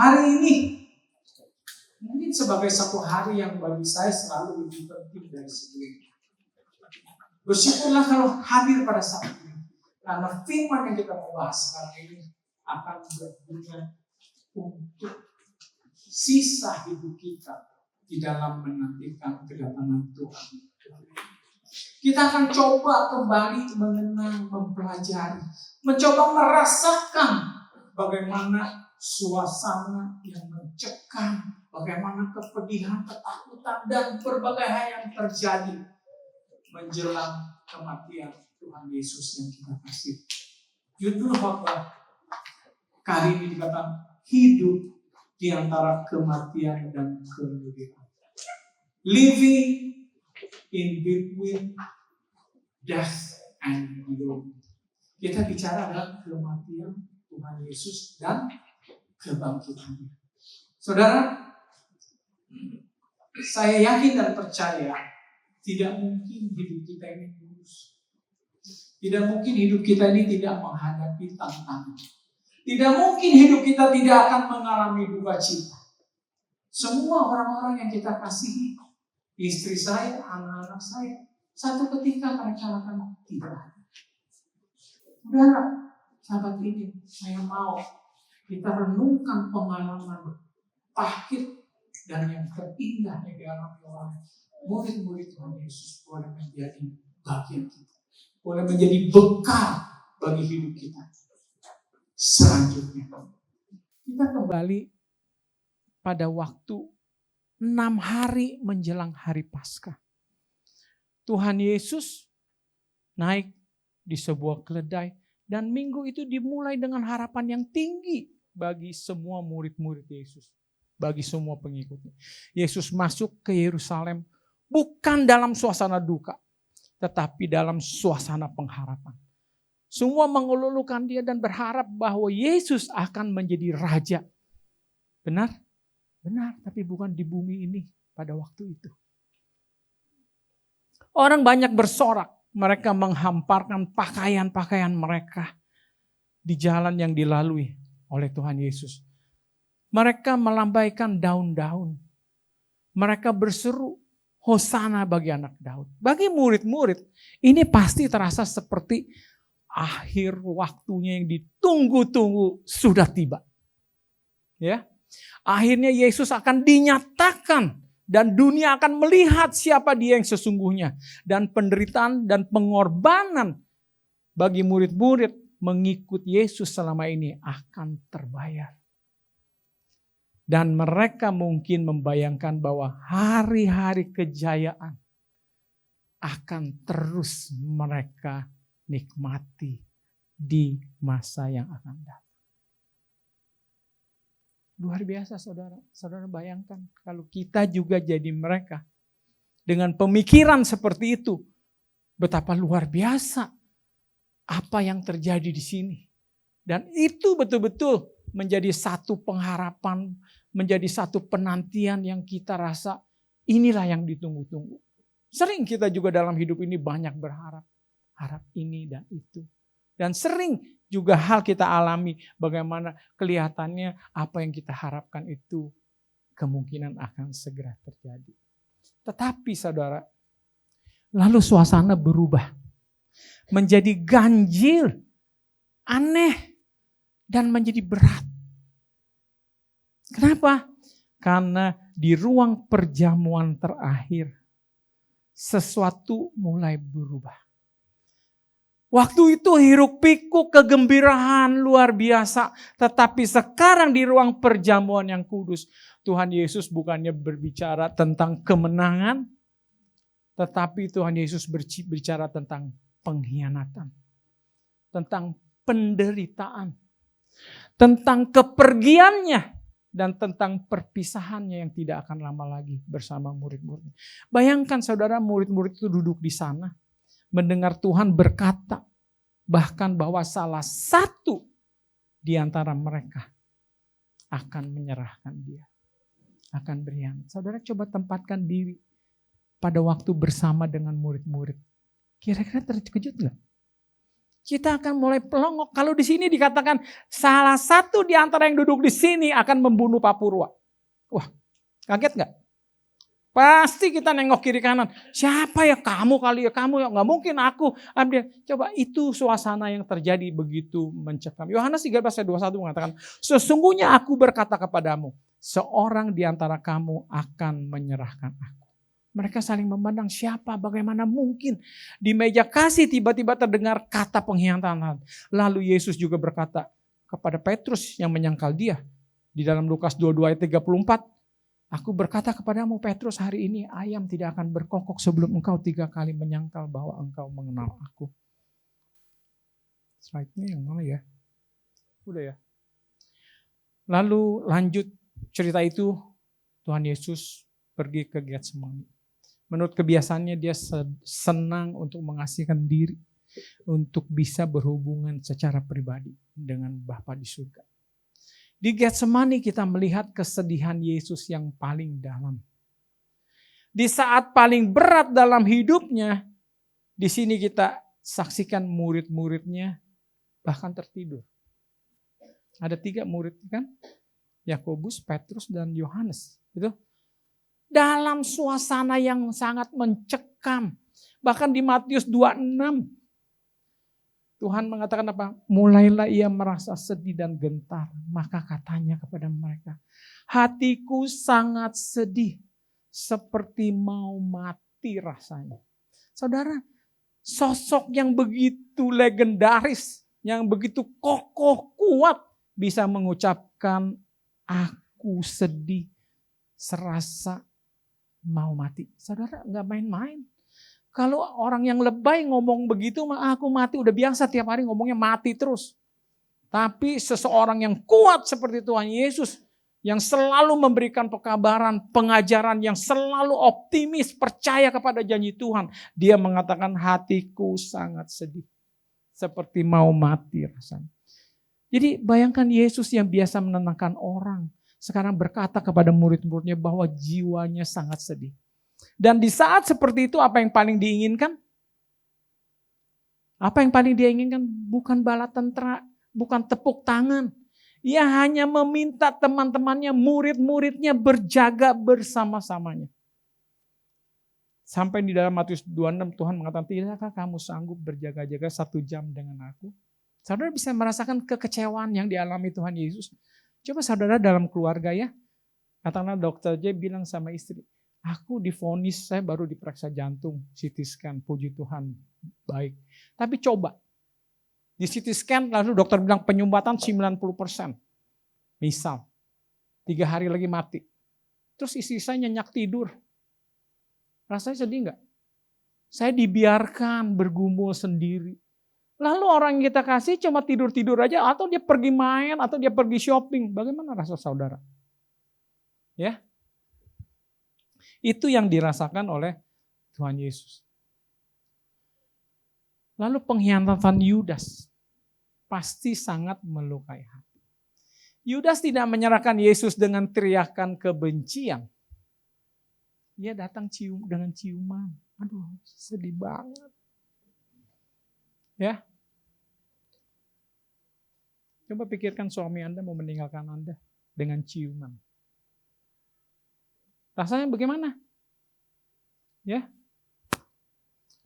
Hari ini mungkin sebagai satu hari yang bagi saya selalu lebih penting dari sebelumnya. Bersyukurlah kalau hadir pada saat ini. Karena firman yang kita mau bahas sekarang ini akan berguna untuk sisa hidup kita di dalam menantikan kedatangan Tuhan. Kita akan coba kembali mengenang, mempelajari, mencoba merasakan bagaimana suasana yang mencekam, bagaimana kepedihan, ketakutan, dan berbagai hal yang terjadi menjelang kematian Tuhan Yesus yang kita kasih. Judul khotbah kali ini dikatakan hidup di antara kematian dan kemuliaan. Living in between death and glory. Kita bicara adalah kematian Tuhan Yesus dan kebangkitannya. Saudara, saya yakin dan percaya tidak mungkin hidup kita ini mulus. Tidak mungkin hidup kita ini tidak menghadapi tantangan. Tidak mungkin hidup kita tidak akan mengalami duka cita. Semua orang-orang yang kita kasihi, istri saya, anak-anak saya, satu ketika mereka akan tidak ada. Saudara, sahabat ini, saya mau kita renungkan pengalaman pahit dan yang terindah yang dialami oleh murid-murid Tuhan Yesus boleh menjadi bagian kita, boleh menjadi bekal bagi hidup kita selanjutnya. Kita kembali pada waktu 6 hari menjelang hari Paskah. Tuhan Yesus naik di sebuah keledai dan minggu itu dimulai dengan harapan yang tinggi bagi semua murid-murid Yesus, bagi semua pengikutnya. Yesus masuk ke Yerusalem bukan dalam suasana duka, tetapi dalam suasana pengharapan. Semua mengelulukan dia dan berharap bahwa Yesus akan menjadi raja. Benar? Benar, tapi bukan di bumi ini pada waktu itu. Orang banyak bersorak, mereka menghamparkan pakaian-pakaian mereka di jalan yang dilalui oleh Tuhan Yesus. Mereka melambaikan daun-daun. Mereka berseru, Hosana bagi anak Daud. Bagi murid-murid, ini pasti terasa seperti akhir waktunya yang ditunggu-tunggu sudah tiba. Ya. Akhirnya Yesus akan dinyatakan dan dunia akan melihat siapa dia yang sesungguhnya. Dan penderitaan dan pengorbanan bagi murid-murid mengikut Yesus selama ini akan terbayar. Dan mereka mungkin membayangkan bahwa hari-hari kejayaan akan terus mereka nikmati di masa yang akan datang. Luar biasa saudara. Saudara bayangkan kalau kita juga jadi mereka. Dengan pemikiran seperti itu. Betapa luar biasa apa yang terjadi di sini. Dan itu betul-betul menjadi satu pengharapan. Menjadi satu penantian yang kita rasa inilah yang ditunggu-tunggu. Sering kita juga dalam hidup ini banyak berharap. Harap ini dan itu. Dan sering juga hal kita alami bagaimana kelihatannya apa yang kita harapkan itu kemungkinan akan segera terjadi. Tetapi saudara, lalu suasana berubah. Menjadi ganjil, aneh, dan menjadi berat. Kenapa? Karena di ruang perjamuan terakhir, sesuatu mulai berubah. Waktu itu hiruk pikuk kegembiraan luar biasa. Tetapi sekarang di ruang perjamuan yang kudus, Tuhan Yesus bukannya berbicara tentang kemenangan, tetapi Tuhan Yesus berbicara tentang pengkhianatan, tentang penderitaan, tentang kepergiannya, dan tentang perpisahannya yang tidak akan lama lagi bersama murid-murid. Bayangkan saudara, murid-murid itu duduk di sana, mendengar Tuhan berkata, bahkan bahwa salah satu di antara mereka akan menyerahkan dia, akan berkhianat. Saudara coba tempatkan diri pada waktu bersama dengan murid-murid. Kira-kira terkejut gak? kita akan mulai pelongok. Kalau di sini dikatakan salah satu di antara yang duduk di sini akan membunuh Pak Purwa. Wah, kaget nggak? Pasti kita nengok kiri kanan. Siapa ya? Kamu kali ya, kamu ya. Nggak mungkin aku. Coba itu suasana yang terjadi begitu mencekam. Yohanes 13 ayat 21 mengatakan, sesungguhnya aku berkata kepadamu, seorang di antara kamu akan menyerahkan aku. Mereka saling memandang, siapa, bagaimana mungkin. Di meja kasih tiba-tiba terdengar kata pengkhianatan. Lalu Yesus juga berkata kepada Petrus yang menyangkal dia. Di dalam Lukas 22 ayat 34. Aku berkata kepadamu Petrus, hari ini ayam tidak akan berkokok sebelum engkau 3 kali menyangkal bahwa engkau mengenal aku. Slide-nya yang mana ya? Udah ya. Lalu lanjut cerita itu, Tuhan Yesus pergi ke Getsemani. Menurut kebiasaannya dia senang untuk mengasihkan diri, untuk bisa berhubungan secara pribadi dengan Bapa di surga. Di Getsemani kita melihat kesedihan Yesus yang paling dalam. Di saat paling berat dalam hidupnya, di sini kita saksikan murid-muridnya bahkan tertidur. Ada 3 murid kan? Yakobus, Petrus, dan Yohanes. Gitu. Dalam suasana yang sangat mencekam. Bahkan di Matius 26. Tuhan mengatakan apa? Mulailah ia merasa sedih dan gentar. Maka katanya kepada mereka, hatiku sangat sedih. Seperti mau mati rasanya. Saudara, sosok yang begitu legendaris. Yang begitu kokoh, kuat. Bisa mengucapkan, aku sedih. Serasa mau mati. Saudara gak main-main. Kalau orang yang lebay ngomong begitu, aku mati. Udah biasa tiap hari ngomongnya mati terus. Tapi seseorang yang kuat seperti Tuhan Yesus, yang selalu memberikan pekabaran, pengajaran yang selalu optimis, percaya kepada janji Tuhan. Dia mengatakan hatiku sangat sedih. Seperti mau mati rasanya. Jadi bayangkan Yesus yang biasa menenangkan orang. Sekarang berkata kepada murid-muridnya bahwa jiwanya sangat sedih. Dan di saat seperti itu apa yang paling diinginkan? Apa yang paling dia inginkan? Bukan bala tentara, bukan tepuk tangan. Ia hanya meminta teman-temannya, murid-muridnya berjaga bersama-samanya. Sampai di dalam Matius 26 Tuhan mengatakan, tidakkah kamu sanggup berjaga-jaga 1 jam dengan aku? Saudara bisa merasakan kekecewaan yang dialami Tuhan Yesus. Coba saudara dalam keluarga ya, katakanlah dokter J bilang sama istri, aku divonis, saya baru diperiksa jantung, CT scan, puji Tuhan, baik. Tapi coba, di CT scan lalu dokter bilang penyumbatan 90%. Misal, 3 hari lagi mati. Terus istri saya nyenyak tidur. Rasanya sedih enggak? Saya dibiarkan bergumul sendiri. Lalu orang yang kita kasih cuma tidur-tidur aja, atau dia pergi main, atau dia pergi shopping. Bagaimana rasa saudara? Ya, itu yang dirasakan oleh Tuhan Yesus. Lalu pengkhianatan Yudas pasti sangat melukai hati. Yudas tidak menyerahkan Yesus dengan teriakan kebencian. Dia datang dengan ciuman. Aduh, sedih banget. Ya. Coba pikirkan suami Anda mau meninggalkan Anda dengan ciuman. Rasanya bagaimana? Ya.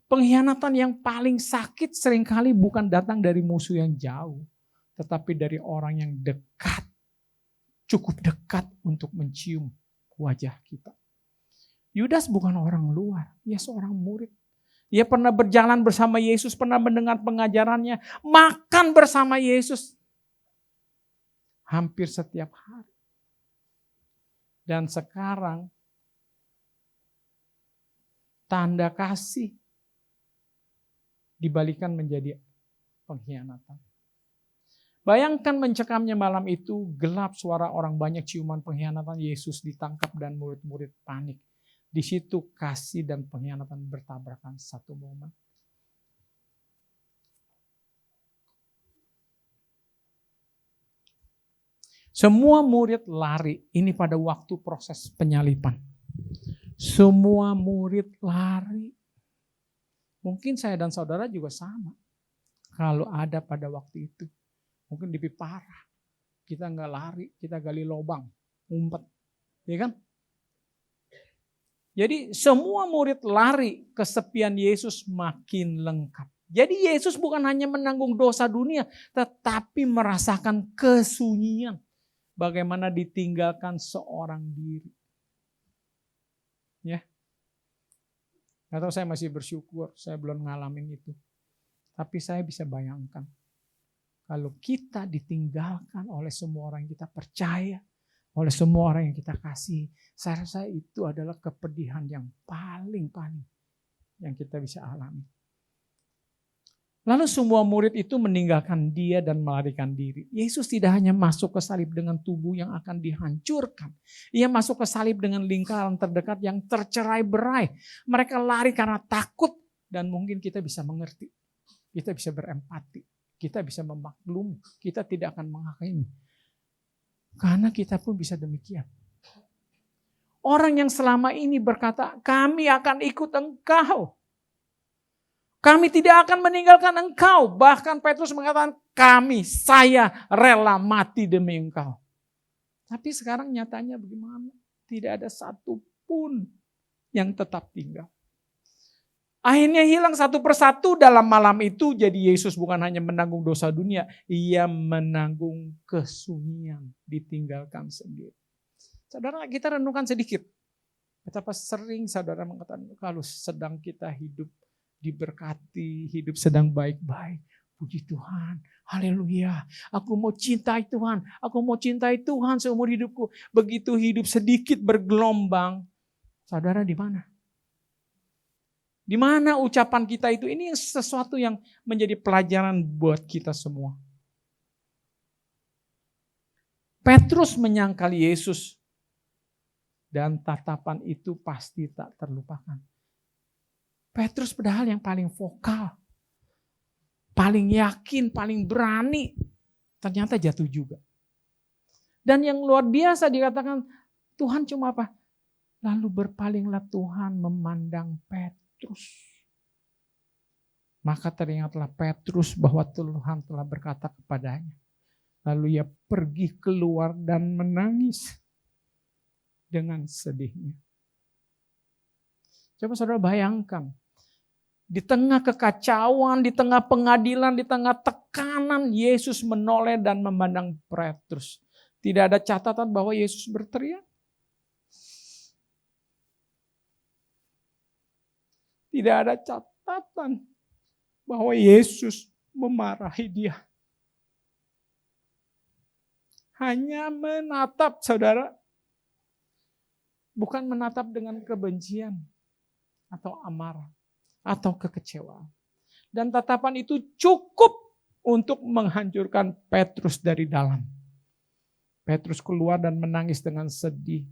Pengkhianatan yang paling sakit seringkali bukan datang dari musuh yang jauh, tetapi dari orang yang dekat. Cukup dekat untuk mencium wajah kita. Yudas bukan orang luar, dia seorang murid. Dia pernah berjalan bersama Yesus, pernah mendengar pengajarannya, makan bersama Yesus. Hampir setiap hari. Dan sekarang tanda kasih dibalikan menjadi pengkhianatan. Bayangkan mencekamnya malam itu, gelap suara orang banyak, ciuman pengkhianatan, Yesus ditangkap dan murid-murid panik. Di situ kasih dan pengkhianatan bertabrakan satu momen. Semua murid lari, ini pada waktu proses penyaliban. Semua murid lari. Mungkin saya dan saudara juga sama. Kalau ada pada waktu itu, mungkin lebih parah. Kita nggak lari, kita gali lubang, ngumpet, ya kan? Jadi semua murid lari, kesepian Yesus makin lengkap. Jadi Yesus bukan hanya menanggung dosa dunia, tetapi merasakan kesunyian. Bagaimana ditinggalkan seorang diri. Ya. Atau saya masih bersyukur, saya belum ngalamin itu. Tapi saya bisa bayangkan, kalau kita ditinggalkan oleh semua orang yang kita percaya, oleh semua orang yang kita kasih, saya rasa itu adalah kepedihan yang paling yang kita bisa alami. Lalu semua murid itu meninggalkan dia dan melarikan diri. Yesus tidak hanya masuk ke salib dengan tubuh yang akan dihancurkan. Ia masuk ke salib dengan lingkaran terdekat yang tercerai-berai. Mereka lari karena takut dan mungkin kita bisa mengerti. Kita bisa berempati. Kita bisa memaklumi. Kita tidak akan menghakimi. Karena kita pun bisa demikian. Orang yang selama ini berkata, kami akan ikut engkau. Kami tidak akan meninggalkan engkau. Bahkan Petrus mengatakan, saya rela mati demi engkau. Tapi sekarang nyatanya bagaimana? Tidak ada satupun yang tetap tinggal. Akhirnya hilang satu persatu dalam malam itu. Jadi Yesus bukan hanya menanggung dosa dunia. Ia menanggung kesunyian. Ditinggalkan sendiri. Saudara, kita renungkan sedikit. Betapa sering saudara mengatakan, kalau sedang kita hidup diberkati, hidup sedang baik-baik. Puji Tuhan, haleluya. Aku mau cintai Tuhan. Aku mau cintai Tuhan seumur hidupku. Begitu hidup sedikit bergelombang. Saudara di mana? Di mana ucapan kita itu? Ini sesuatu yang menjadi pelajaran buat kita semua. Petrus menyangkal Yesus dan tatapan itu pasti tak terlupakan. Petrus padahal yang paling vokal, paling yakin, paling berani, ternyata jatuh juga. Dan yang luar biasa dikatakan Tuhan cuma apa? Lalu berpalinglah Tuhan memandang Petrus. Maka teringatlah Petrus bahwa Tuhan telah berkata kepadanya. Lalu ia pergi keluar dan menangis dengan sedihnya. Coba saudara bayangkan. Di tengah kekacauan, di tengah pengadilan, di tengah tekanan, Yesus menoleh dan memandang Petrus. Tidak ada catatan bahwa Yesus berteriak. Tidak ada catatan bahwa Yesus memarahi dia. Hanya menatap, saudara. Bukan menatap dengan kebencian atau amarah atau kekecewaan. Dan tatapan itu cukup untuk menghancurkan Petrus dari dalam. Petrus keluar dan menangis dengan sedih.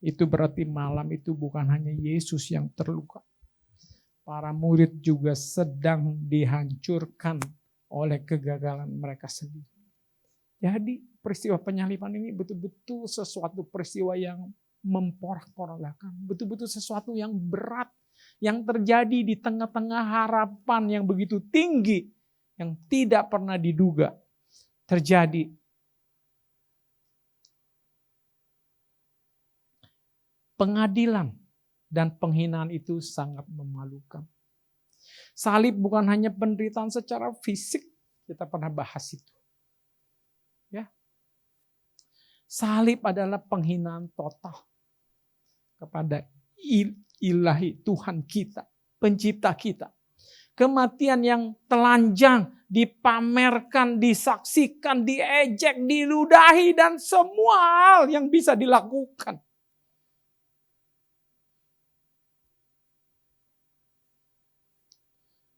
Itu berarti malam itu bukan hanya Yesus yang terluka. Para murid juga sedang dihancurkan oleh kegagalan mereka sendiri. Jadi peristiwa penyaliban ini betul-betul sesuatu peristiwa yang memporak-porandakan. Betul-betul sesuatu yang berat. Yang terjadi di tengah-tengah harapan yang begitu tinggi. Yang tidak pernah diduga terjadi. Pengadilan dan penghinaan itu sangat memalukan. Salib bukan hanya penderitaan secara fisik, kita pernah bahas itu. Ya. Salib adalah penghinaan total kepada Ilahi Tuhan kita, pencipta kita. Kematian yang telanjang, dipamerkan, disaksikan, diejek, diludahi, dan semua hal yang bisa dilakukan.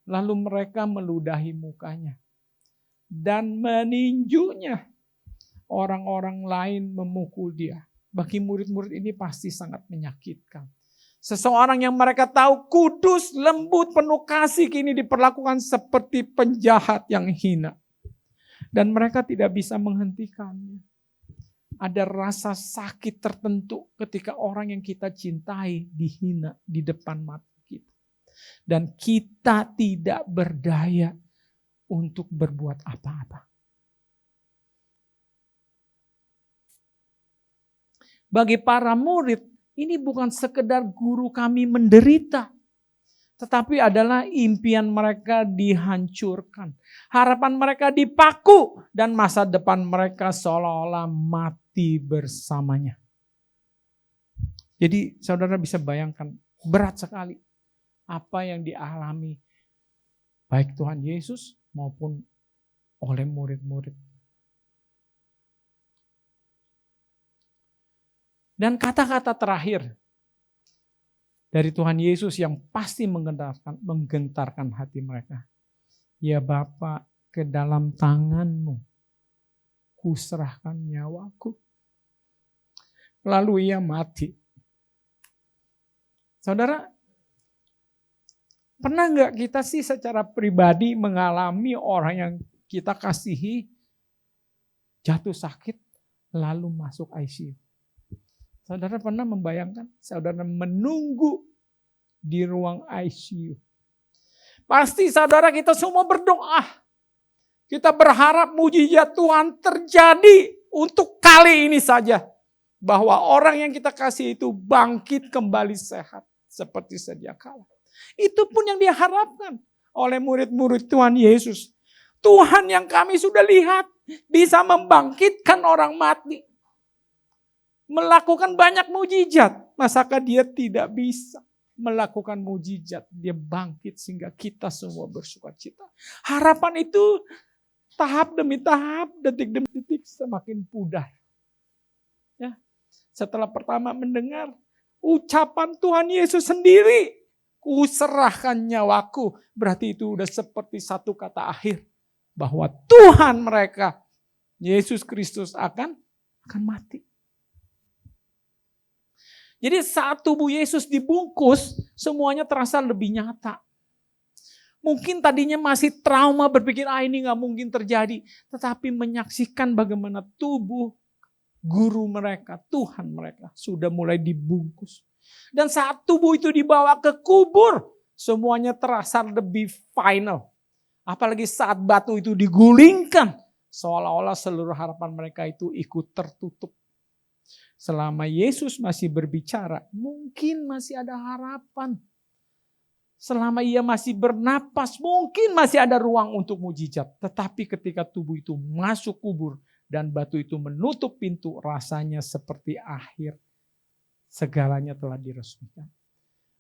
Lalu mereka meludahi mukanya dan meninjunya. Orang-orang lain memukul dia. Bagi murid-murid ini pasti sangat menyakitkan. Seseorang yang mereka tahu kudus, lembut, penuh kasih kini diperlakukan seperti penjahat yang hina. Dan mereka tidak bisa menghentikannya. Ada rasa sakit tertentu ketika orang yang kita cintai dihina di depan mata kita. Dan kita tidak berdaya untuk berbuat apa-apa. Bagi para murid, ini bukan sekedar guru kami menderita, tetapi adalah impian mereka dihancurkan. Harapan mereka dipaku dan masa depan mereka seolah-olah mati bersamanya. Jadi saudara bisa bayangkan berat sekali apa yang dialami baik Tuhan Yesus maupun oleh murid-murid. Dan kata-kata terakhir dari Tuhan Yesus yang pasti menggentarkan hati mereka. Ya Bapa, ke dalam tangan-Mu kuserahkan nyawaku. Lalu ia mati. Saudara, pernah nggak kita sih secara pribadi mengalami orang yang kita kasihi jatuh sakit lalu masuk ICU? Saudara pernah membayangkan saudara menunggu di ruang ICU? Pasti saudara kita semua berdoa. Kita berharap mujizat Tuhan terjadi untuk kali ini saja. Bahwa orang yang kita kasih itu bangkit kembali sehat seperti sedia kala. Itu pun yang diharapkan oleh murid-murid Tuhan Yesus. Tuhan yang kami sudah lihat bisa membangkitkan orang mati. Melakukan banyak mujizat. Masakah dia tidak bisa melakukan mujizat? Dia bangkit sehingga kita semua bersukacita. Harapan itu tahap demi tahap, detik demi detik semakin pudar. Ya. Setelah pertama mendengar ucapan Tuhan Yesus sendiri, kuserahkan nyawaku. Berarti itu udah seperti satu kata akhir. Bahwa Tuhan mereka, Yesus Kristus akan mati. Jadi saat tubuh Yesus dibungkus, semuanya terasa lebih nyata. Mungkin tadinya masih trauma berpikir, ini gak mungkin terjadi. Tetapi menyaksikan bagaimana tubuh guru mereka, Tuhan mereka sudah mulai dibungkus. Dan saat tubuh itu dibawa ke kubur, semuanya terasa lebih final. Apalagi saat batu itu digulingkan, seolah-olah seluruh harapan mereka itu ikut tertutup. Selama Yesus masih berbicara, mungkin masih ada harapan. Selama ia masih bernapas, mungkin masih ada ruang untuk mujizat. Tetapi ketika tubuh itu masuk kubur dan batu itu menutup pintu, rasanya seperti akhir. Segalanya telah diresmikan.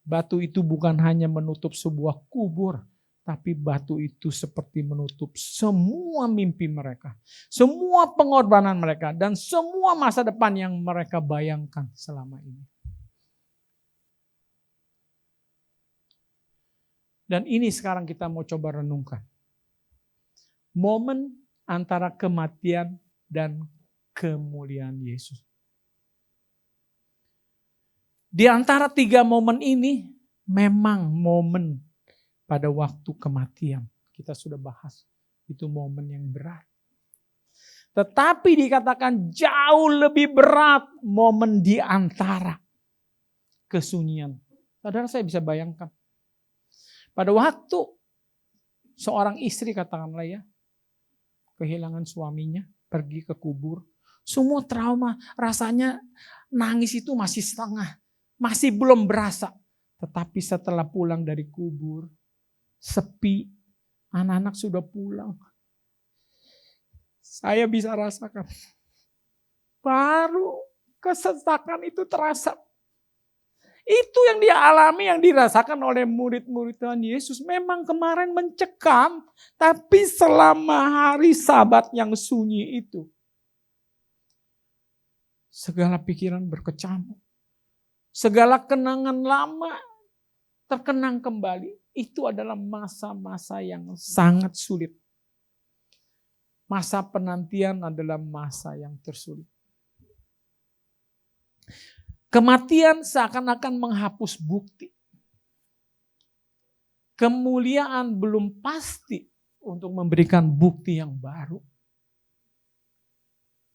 Batu itu bukan hanya menutup sebuah kubur, tapi batu itu seperti menutup semua mimpi mereka. Semua pengorbanan mereka. Dan semua masa depan yang mereka bayangkan selama ini. Dan ini sekarang kita mau coba renungkan. Momen antara kematian dan kemuliaan Yesus. Di antara 3 momen ini memang momen pada waktu kematian. Kita sudah bahas. Itu momen yang berat. Tetapi dikatakan jauh lebih berat momen di antara kesunyian. Saudara, saya bisa bayangkan. Pada waktu seorang istri, katakanlah ya, kehilangan suaminya, pergi ke kubur. Semua trauma, rasanya nangis itu masih setengah. Masih belum berasa. Tetapi setelah pulang dari kubur, sepi, anak-anak sudah pulang. Saya bisa rasakan. Baru kesesakan itu terasa. Itu yang dia alami, yang dirasakan oleh murid-murid Tuhan Yesus. Memang kemarin mencekam, tapi selama hari Sabat yang sunyi itu, segala pikiran berkecamuk. Segala kenangan lama terkenang kembali. Itu adalah masa-masa yang sangat sulit. Masa penantian adalah masa yang tersulit. Kematian seakan-akan menghapus bukti. Kemuliaan belum pasti untuk memberikan bukti yang baru.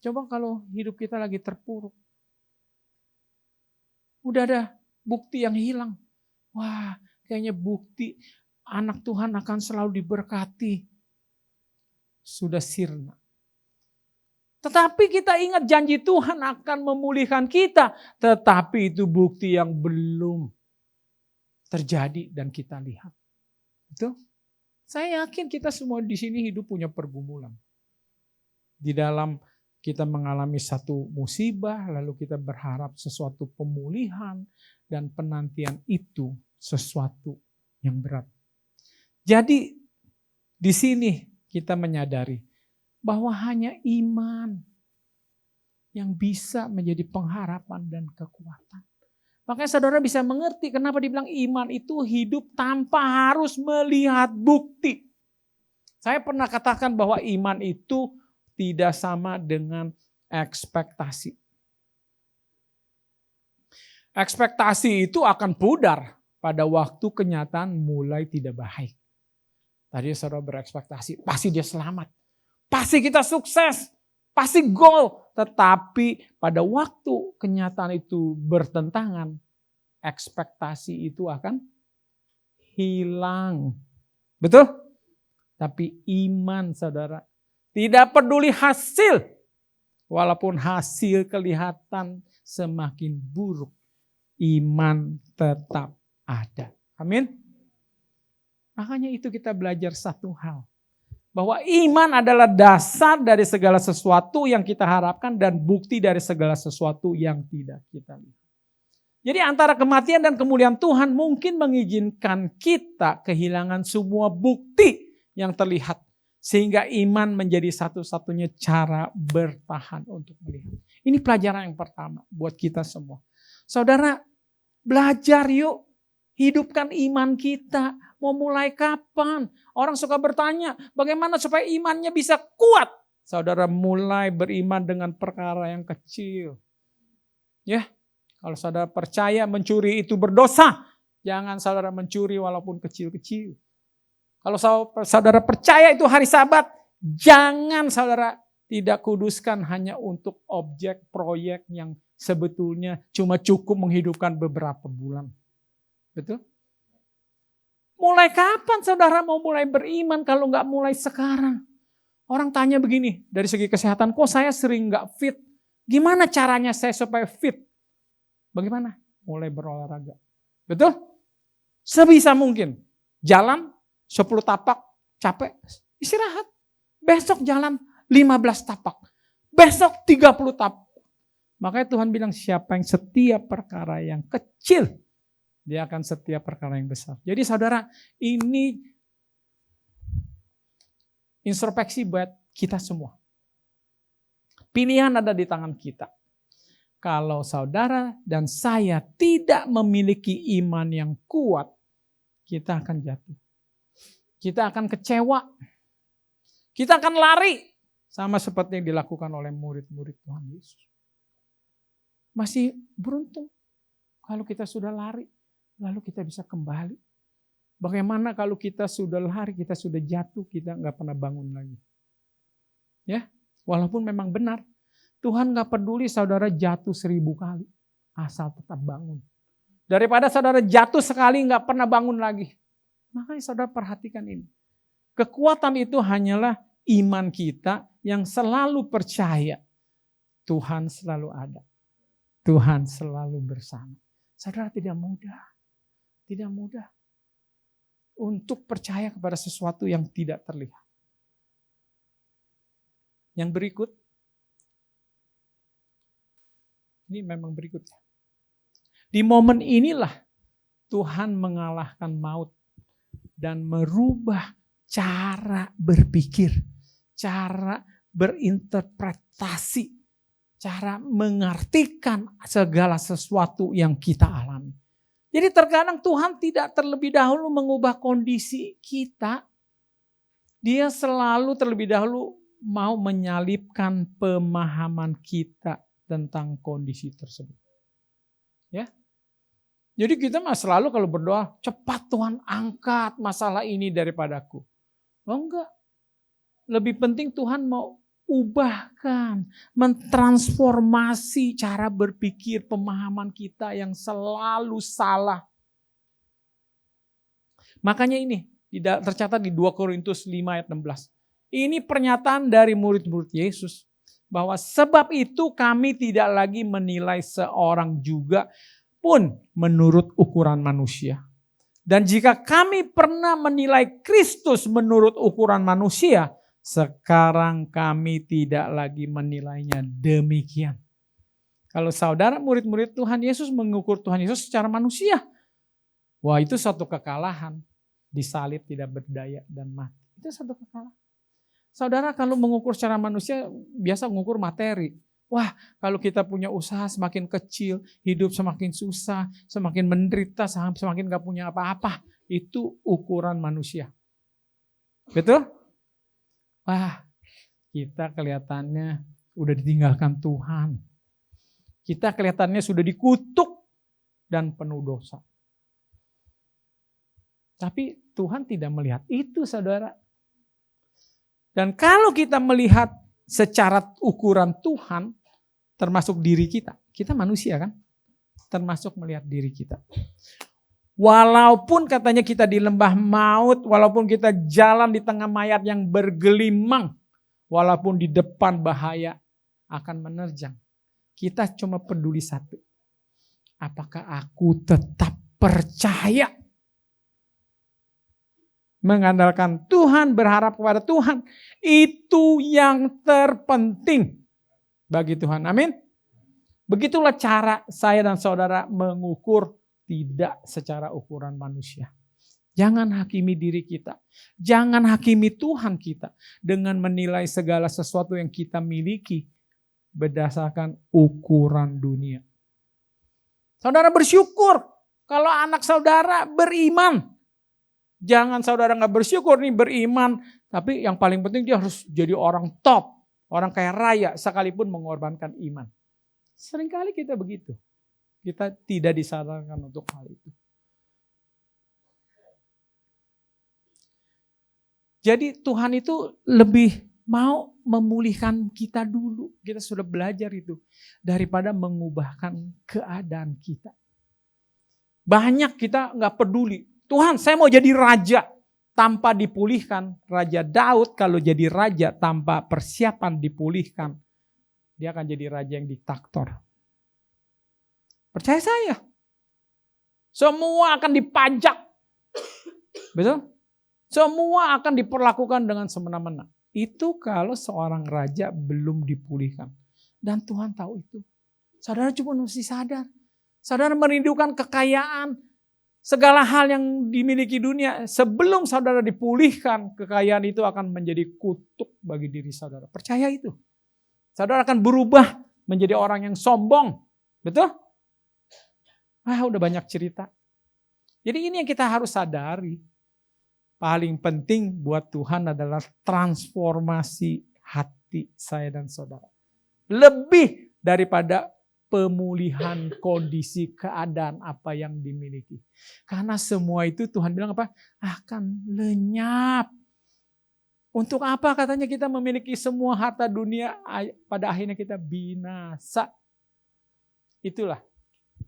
Coba kalau hidup kita lagi terpuruk. Udah ada bukti yang hilang. Wah, kayaknya bukti anak Tuhan akan selalu diberkati. sudah sirna. Tetapi kita ingat janji Tuhan akan memulihkan kita. Tetapi itu bukti yang belum terjadi dan kita lihat. Betul? Saya yakin kita semua di sini hidup punya pergumulan. Di dalam kita mengalami satu musibah, lalu kita berharap sesuatu pemulihan dan penantian itu sesuatu yang berat. Jadi di sini kita menyadari bahwa hanya iman yang bisa menjadi pengharapan dan kekuatan. Makanya saudara bisa mengerti kenapa dibilang iman itu hidup tanpa harus melihat bukti. Saya pernah katakan bahwa iman itu tidak sama dengan ekspektasi. Ekspektasi itu akan pudar pada waktu kenyataan mulai tidak baik. Tadi saudara berekspektasi, pasti dia selamat. Pasti kita sukses, pasti goal. Tetapi pada waktu kenyataan itu bertentangan, ekspektasi itu akan hilang. Betul? Tapi iman saudara, tidak peduli hasil. Walaupun hasil kelihatan semakin buruk, iman tetap ada. Amin. Makanya itu kita belajar satu hal. Bahwa iman adalah dasar dari segala sesuatu yang kita harapkan dan bukti dari segala sesuatu yang tidak kita lihat. Jadi antara kematian dan kemuliaan Tuhan mungkin mengizinkan kita kehilangan semua bukti yang terlihat. Sehingga iman menjadi satu-satunya cara bertahan untuk melihat. Ini pelajaran yang pertama buat kita semua. Saudara, belajar yuk. Hidupkan iman kita. Mau mulai kapan? Orang suka bertanya, bagaimana supaya imannya bisa kuat? Saudara mulai beriman dengan perkara yang kecil. Ya, kalau saudara percaya mencuri itu berdosa, jangan saudara mencuri walaupun kecil-kecil. Kalau saudara percaya itu hari Sabat, jangan saudara tidak kuduskan hanya untuk objek proyek yang sebetulnya cuma cukup menghidupkan beberapa bulan. Betul? Mulai kapan saudara mau mulai beriman kalau nggak mulai sekarang? Orang tanya begini, dari segi kesehatan, kok saya sering nggak fit? Gimana caranya saya supaya fit? Bagaimana? Mulai berolahraga. Betul? Sebisa mungkin. Jalan 10 tapak, capek, istirahat. Besok jalan 15 tapak. Besok 30 tapak. Makanya Tuhan bilang siapa yang setiap perkara yang kecil, dia akan setiap perkara yang besar. Jadi saudara, ini introspeksi buat kita semua. Pilihan ada di tangan kita. Kalau saudara dan saya tidak memiliki iman yang kuat, kita akan jatuh. Kita akan kecewa. Kita akan lari. Sama seperti yang dilakukan oleh murid-murid Tuhan Yesus. Masih beruntung kalau kita sudah lari. Lalu kita bisa kembali. Bagaimana kalau kita sudah lari, kita sudah jatuh, kita nggak pernah bangun lagi. Ya, walaupun memang benar. Tuhan nggak peduli saudara jatuh 1000 kali. Asal tetap bangun. Daripada saudara jatuh sekali nggak pernah bangun lagi. Makanya saudara perhatikan ini. Kekuatan itu hanyalah iman kita yang selalu percaya. Tuhan selalu ada. Tuhan selalu bersama. Saudara tidak mudah. Tidak mudah untuk percaya kepada sesuatu yang tidak terlihat. Yang berikut, ini memang berikutnya. Di momen inilah Tuhan mengalahkan maut dan merubah cara berpikir, cara berinterpretasi, cara mengartikan segala sesuatu yang kita alami. Jadi terkadang Tuhan tidak terlebih dahulu mengubah kondisi kita. Dia selalu terlebih dahulu mau menyalipkan pemahaman kita tentang kondisi tersebut. Ya. Jadi kita mah selalu kalau berdoa, cepat Tuhan angkat masalah ini daripadaku. Oh enggak. Lebih penting Tuhan mau ubahkan, mentransformasi cara berpikir pemahaman kita yang selalu salah. Makanya ini tercatat di 2 Korintus 5 ayat 16. Ini pernyataan dari murid-murid Yesus. Bahwa sebab itu kami tidak lagi menilai seorang juga pun menurut ukuran manusia. Dan jika kami pernah menilai Kristus menurut ukuran manusia, sekarang kami tidak lagi menilainya demikian. Kalau saudara murid-murid Tuhan Yesus mengukur Tuhan Yesus secara manusia, wah itu suatu kekalahan. Disalib tidak berdaya dan mati. Itu satu kekalahan. Saudara kalau mengukur secara manusia biasa mengukur materi. Wah kalau kita punya usaha semakin kecil, hidup semakin susah, semakin menderita, semakin gak punya apa-apa. Itu ukuran manusia. Betul? Wah kita kelihatannya udah ditinggalkan Tuhan. Kita kelihatannya sudah dikutuk dan penuh dosa. Tapi Tuhan tidak melihat itu saudara. Dan kalau kita melihat secara ukuran Tuhan, termasuk diri kita. Kita manusia kan? Termasuk melihat diri kita. Walaupun katanya kita di lembah maut, walaupun kita jalan di tengah mayat yang bergelimang, walaupun di depan bahaya akan menerjang. Kita cuma peduli satu. Apakah aku tetap percaya? Mengandalkan Tuhan, berharap kepada Tuhan. Itu yang terpenting bagi Tuhan. Amin. Begitulah cara saya dan saudara mengukur, tidak secara ukuran manusia. Jangan hakimi diri kita. Jangan hakimi Tuhan kita dengan menilai segala sesuatu yang kita miliki berdasarkan ukuran dunia. Saudara bersyukur kalau anak saudara beriman. Jangan saudara gak bersyukur nih beriman. Tapi yang paling penting dia harus jadi orang top. Orang kaya raya sekalipun mengorbankan iman. Seringkali kita begitu. Kita tidak disarankan untuk hal itu. Jadi Tuhan itu lebih mau memulihkan kita dulu. Kita sudah belajar itu. Daripada mengubahkan keadaan kita. Banyak kita gak peduli. Tuhan saya mau jadi raja tanpa dipulihkan. Raja Daud kalau jadi raja tanpa persiapan dipulihkan. Dia akan jadi raja yang diktator. Percaya saya. Semua akan dipajak. Betul? Semua akan diperlakukan dengan semena-mena. Itu kalau seorang raja belum dipulihkan. Dan Tuhan tahu itu. Saudara cuma mesti sadar. Saudara merindukan kekayaan. Segala hal yang dimiliki dunia, sebelum saudara dipulihkan, kekayaan itu akan menjadi kutuk bagi diri saudara. Percaya itu. Saudara akan berubah menjadi orang yang sombong. Betul? Udah banyak cerita. Jadi ini yang kita harus sadari. Paling penting buat Tuhan adalah transformasi hati saya dan saudara. Lebih daripada pemulihan kondisi keadaan apa yang dimiliki. Karena semua itu Tuhan bilang apa? Akan lenyap. Untuk apa katanya kita memiliki semua harta dunia, pada akhirnya kita binasa. Itulah.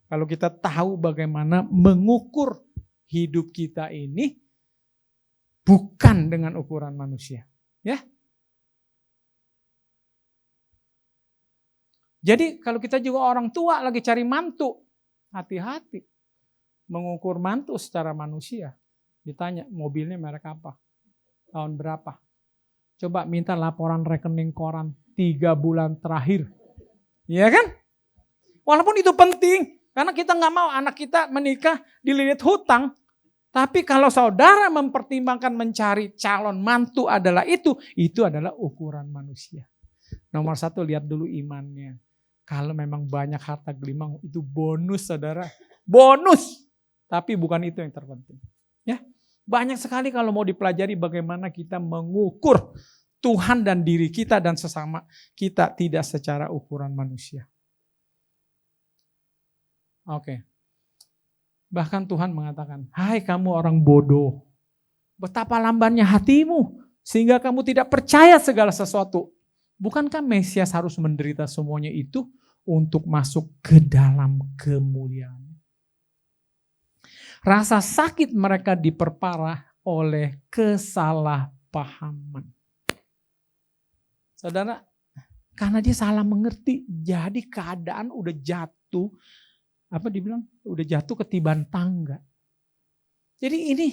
Kalau kita tahu bagaimana mengukur hidup kita ini bukan dengan ukuran manusia. Ya. Jadi kalau kita juga orang tua lagi cari mantu, hati-hati. Mengukur mantu secara manusia. Ditanya mobilnya merek apa? Tahun berapa? Coba minta laporan rekening koran 3 bulan terakhir. Iya kan? Walaupun itu penting. Karena kita gak mau anak kita menikah dililit hutang. Tapi kalau saudara mempertimbangkan mencari calon mantu adalah itu adalah ukuran manusia. Nomor 1 lihat dulu imannya. Kalau memang banyak harta gelimang itu bonus saudara. Bonus. Tapi bukan itu yang terpenting. Ya, banyak sekali kalau mau dipelajari bagaimana kita mengukur Tuhan dan diri kita dan sesama kita tidak secara ukuran manusia. Oke. Bahkan Tuhan mengatakan, hai kamu orang bodoh. Betapa lambannya hatimu sehingga kamu tidak percaya segala sesuatu. Bukankah Mesias harus menderita semuanya itu untuk masuk ke dalam kemuliaan? Rasa sakit mereka diperparah oleh kesalahpahaman. Saudara, karena dia salah mengerti, jadi keadaan udah jatuh, udah jatuh ketiban tangga. Jadi ini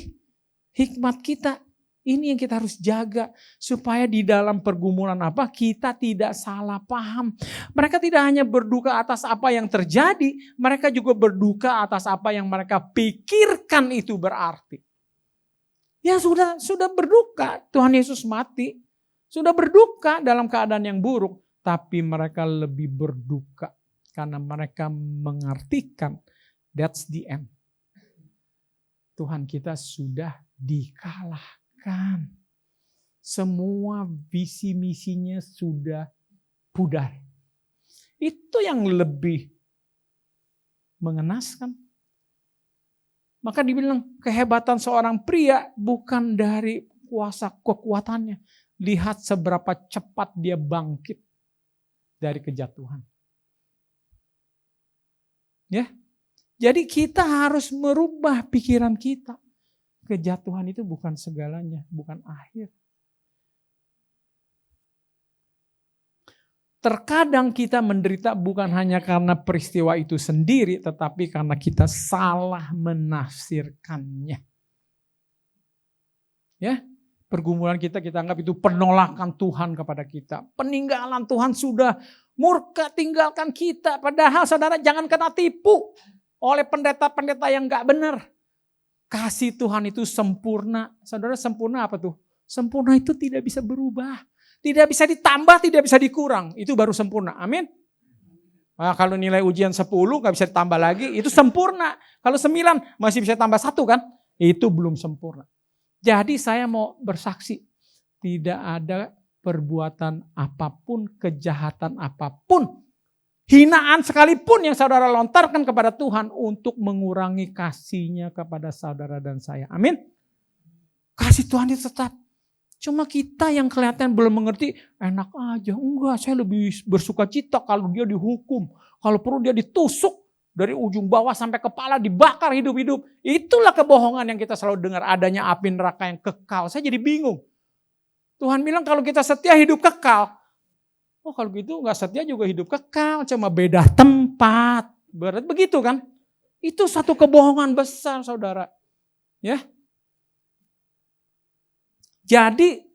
hikmat kita, ini yang kita harus jaga supaya di dalam pergumulan kita tidak salah paham. Mereka tidak hanya berduka atas apa yang terjadi, mereka juga berduka atas apa yang mereka pikirkan itu berarti. Ya sudah berduka, Tuhan Yesus mati, sudah berduka dalam keadaan yang buruk, tapi mereka lebih berduka karena mereka mengartikan that's the end. Tuhan kita sudah dikalahkan. Semua visi misinya sudah pudar. Itu yang lebih mengenaskan. Maka dibilang kehebatan seorang pria bukan dari kuasa kekuatannya. Lihat seberapa cepat dia bangkit dari kejatuhan. Ya. Jadi kita harus merubah pikiran kita. Kejatuhan itu bukan segalanya, bukan akhir. Terkadang kita menderita bukan hanya karena peristiwa itu sendiri, tetapi karena kita salah menafsirkannya. Ya, pergumulan kita anggap itu penolakan Tuhan kepada kita. Peninggalan Tuhan sudah murka tinggalkan kita. Padahal saudara jangan kena tipu oleh pendeta-pendeta yang gak benar. Kasih Tuhan itu sempurna. Saudara, sempurna apa tuh? Sempurna itu tidak bisa berubah. Tidak bisa ditambah, tidak bisa dikurang. Itu baru sempurna. Amin. Nah, kalau nilai ujian 10 gak bisa ditambah lagi, itu sempurna. Kalau 9 masih bisa tambah 1 kan? Itu belum sempurna. Jadi saya mau bersaksi. Tidak ada perbuatan apapun, kejahatan apapun, hinaan sekalipun yang saudara lontarkan kepada Tuhan untuk mengurangi kasih-Nya kepada saudara dan saya. Amin. Kasih Tuhan itu tetap. Cuma kita yang kelihatan belum mengerti, enak aja. Enggak, saya lebih bersuka cita kalau dia dihukum. Kalau perlu dia ditusuk dari ujung bawah sampai kepala, dibakar hidup-hidup. Itulah kebohongan yang kita selalu dengar, adanya api neraka yang kekal. Saya jadi bingung. Tuhan bilang kalau kita setia hidup kekal. Oh kalau gitu gak setia juga hidup kekal, cuma beda tempat. Berarti begitu kan? Itu satu kebohongan besar saudara. Ya. Jadi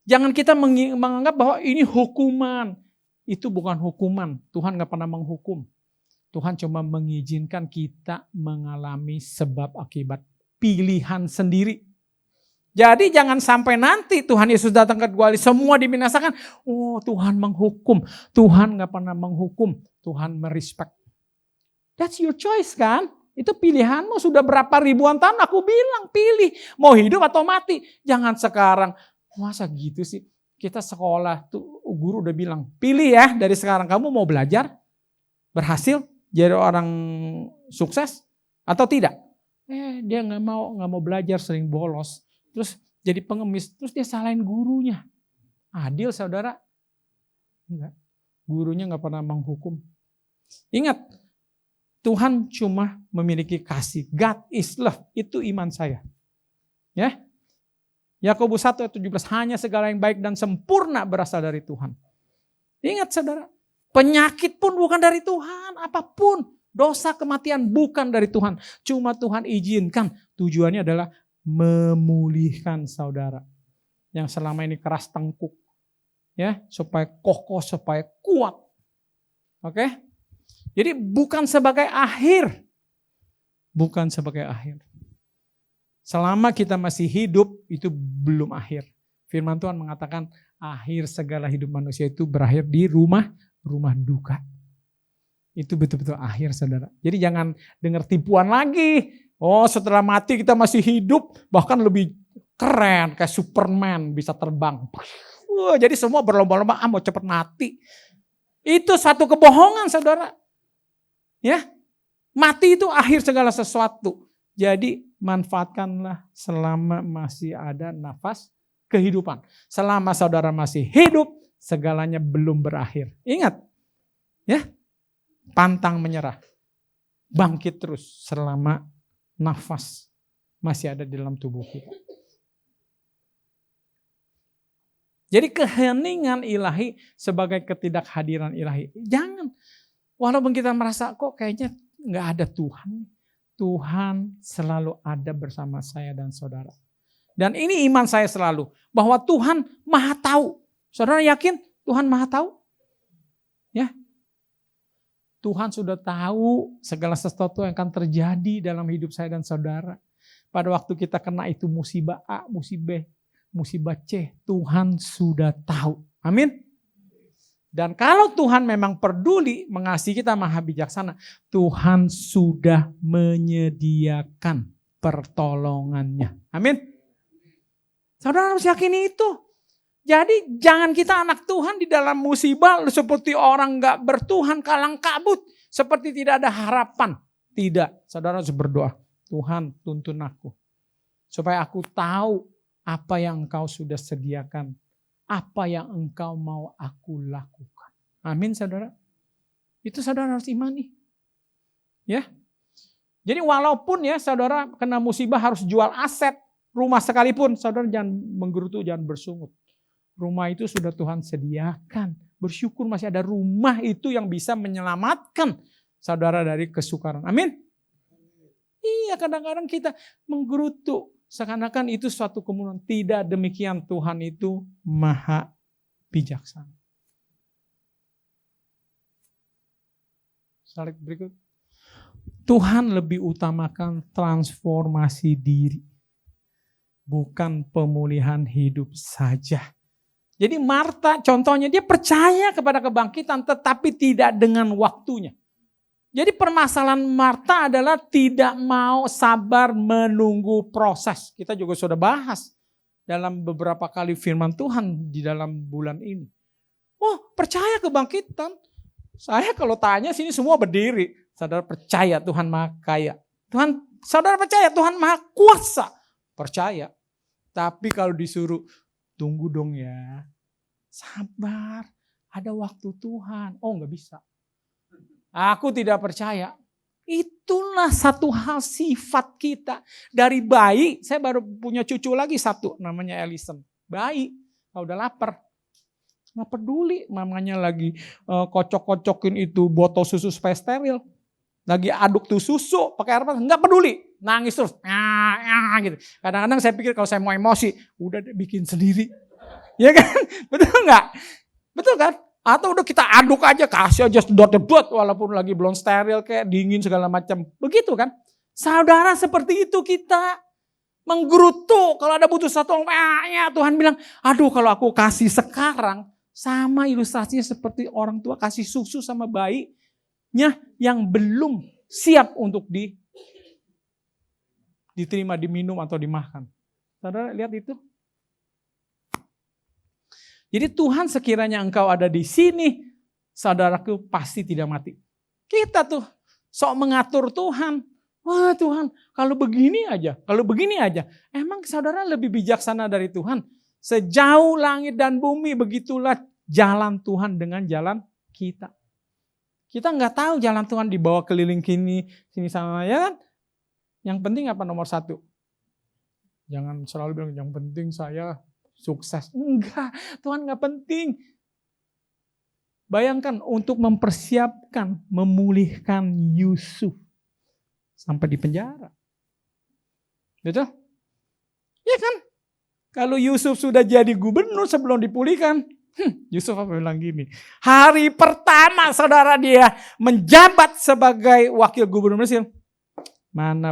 jangan kita menganggap bahwa ini hukuman. Itu bukan hukuman. Tuhan gak pernah menghukum. Tuhan cuma mengizinkan kita mengalami sebab akibat pilihan sendiri. Jadi jangan sampai nanti Tuhan Yesus datang kedua kali semua dibinasakan. Oh Tuhan menghukum. Tuhan gak pernah menghukum. Tuhan merespek. That's your choice kan? Itu pilihanmu sudah berapa ribuan tahun aku bilang pilih. Mau hidup atau mati. Jangan sekarang. Masa gitu sih. Kita sekolah tuh guru udah bilang. Pilih ya dari sekarang kamu mau belajar. Berhasil jadi orang sukses. Atau tidak. Dia gak mau belajar sering bolos. Terus jadi pengemis. Terus dia salahin gurunya. Adil saudara? Enggak. Gurunya gak pernah menghukum. Ingat. Tuhan cuma memiliki kasih. God is love. Itu iman saya. Ya. Yakobus 1 ayat 17. Hanya segala yang baik dan sempurna berasal dari Tuhan. Ingat saudara. Penyakit pun bukan dari Tuhan. Apapun. Dosa kematian bukan dari Tuhan. Cuma Tuhan izinkan. Tujuannya adalah memulihkan saudara. Yang selama ini keras tengkuk. Ya. Supaya kokoh, supaya kuat. Oke. Jadi bukan sebagai akhir. Bukan sebagai akhir. Selama kita masih hidup, itu belum akhir. Firman Tuhan mengatakan, akhir segala hidup manusia itu berakhir di rumah duka. Itu betul-betul akhir saudara. Jadi jangan dengar tipuan lagi. Oh setelah mati kita masih hidup, bahkan lebih keren. Kayak Superman bisa terbang. Jadi semua berlomba-lomba, mau cepat mati. Itu satu kebohongan saudara. Ya, mati itu akhir segala sesuatu. Jadi manfaatkanlah selama masih ada nafas kehidupan. Selama saudara masih hidup, segalanya belum berakhir. Ingat, ya, pantang menyerah. Bangkit terus selama nafas masih ada di dalam tubuh kita. Jadi keheningan ilahi sebagai ketidakhadiran ilahi. Jangan. Walaupun kita merasa kok kayaknya nggak ada Tuhan. Tuhan selalu ada bersama saya dan saudara. Dan ini iman saya selalu. Bahwa Tuhan maha tahu. Saudara yakin Tuhan maha tahu? Ya. Tuhan sudah tahu segala sesuatu yang akan terjadi dalam hidup saya dan saudara. Pada waktu kita kena itu musibah A, musibah C, Tuhan sudah tahu. Amin. Dan kalau Tuhan memang peduli mengasihi kita, maha bijaksana, Tuhan sudah menyediakan pertolongannya. Amin. Saudara harus yakini itu. Jadi jangan kita anak Tuhan di dalam musibah seperti orang gak bertuhan, kalang kabut. Seperti tidak ada harapan. Tidak, saudara harus berdoa. Tuhan tuntun aku. Supaya aku tahu apa yang Engkau sudah sediakan. Apa yang Engkau mau aku lakukan. Amin saudara. Itu saudara harus imani. Ya. Jadi walaupun ya saudara kena musibah harus jual aset. Rumah sekalipun saudara jangan menggerutu, jangan bersungut. Rumah itu sudah Tuhan sediakan. Bersyukur masih ada rumah itu yang bisa menyelamatkan saudara dari kesukaran. Amin. Iya, kadang-kadang kita menggerutu seakan-akan itu suatu kemudian. Tidak demikian, Tuhan itu maha bijaksana. Slide berikut. Tuhan lebih utamakan transformasi diri. Bukan pemulihan hidup saja. Jadi Marta contohnya dia percaya kepada kebangkitan tetapi tidak dengan waktunya. Jadi permasalahan Marta adalah tidak mau sabar menunggu proses. Kita juga sudah bahas dalam beberapa kali firman Tuhan di dalam bulan ini. Oh, percaya kebangkitan. Saya kalau tanya sini semua berdiri. Saudara percaya Tuhan Maha Kaya. Saudara percaya Tuhan Maha Kuasa. Percaya. Tapi kalau disuruh tunggu dong ya. Sabar. Ada waktu Tuhan. Oh, enggak bisa. Aku tidak percaya. Itulah satu hal sifat kita. Dari bayi, saya baru punya cucu lagi satu, namanya Ellison. Bayi, kalau udah lapar. Nggak peduli, mamanya lagi kocok-kocokin itu botol susu supaya steril. Lagi aduk tuh susu, pakai air panas, nggak peduli. Nangis terus, gitu. Kadang-kadang saya pikir kalau saya mau emosi, udah bikin sendiri. Ya kan? Betul nggak? Betul kan? Atau udah kita aduk aja, kasih aja sedot-sedot walaupun lagi belum steril kayak dingin segala macam. Begitu kan? Saudara seperti itu kita menggerutu kalau ada butuh satu ya Tuhan bilang, aduh kalau aku kasih sekarang sama ilustrasinya seperti orang tua kasih susu sama bayinya yang belum siap untuk diterima, diminum atau dimakan. Saudara lihat itu? Jadi Tuhan sekiranya engkau ada di sini, saudaraku pasti tidak mati. Kita tuh sok mengatur Tuhan. Wah Tuhan, kalau begini aja. Emang saudara lebih bijaksana dari Tuhan? Sejauh langit dan bumi, begitulah jalan Tuhan dengan jalan kita. Kita nggak tahu jalan Tuhan dibawa keliling sini sana ya kan? Yang penting apa nomor satu? Jangan selalu bilang yang penting saya sukses. Enggak, Tuhan gak penting. Bayangkan untuk mempersiapkan, memulihkan Yusuf. Sampai di penjara. Betul? Ya kan? Kalau Yusuf sudah jadi gubernur sebelum dipulihkan. Yusuf apa bilang gini. Hari pertama saudara dia menjabat sebagai wakil gubernur Mesir. Mana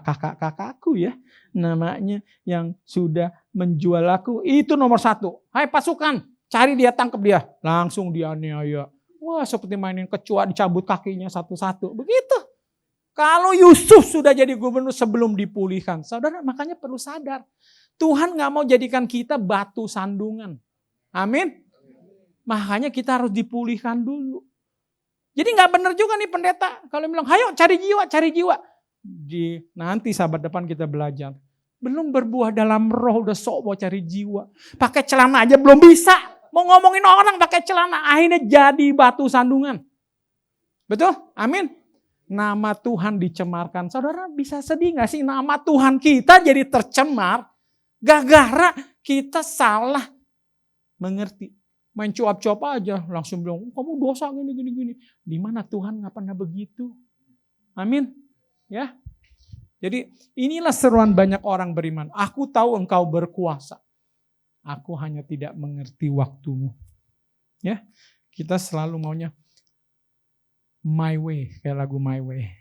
kakak-kakakku ya. Namanya yang sudah menjual aku. Itu nomor satu. Hai pasukan, cari dia, tangkap dia. Langsung dianiaya. Wah seperti mainin kecoa, dicabut kakinya satu-satu. Begitu. Kalau Yusuf sudah jadi gubernur sebelum dipulihkan. Saudara makanya perlu sadar. Tuhan gak mau jadikan kita batu sandungan. Amin. Makanya kita harus dipulihkan dulu. Jadi gak benar juga nih pendeta. Kalau bilang, ayo cari jiwa. Nanti sahabat depan kita belajar. Belum berbuah dalam roh udah sok mau cari jiwa. Pakai celana aja belum bisa. Mau ngomongin orang pakai celana. Akhirnya jadi batu sandungan. Betul? Amin. Nama Tuhan dicemarkan. Saudara bisa sedih gak sih? Nama Tuhan kita jadi tercemar. Gara-gara kita salah mengerti. Main cuap-cuap aja langsung bilang, kamu dosa gini. Di mana Tuhan nggak pernah begitu? Amin. Ya. Jadi inilah seruan banyak orang beriman. Aku tahu engkau berkuasa. Aku hanya tidak mengerti waktumu. Ya. Kita selalu maunya my way, kayak lagu My Way.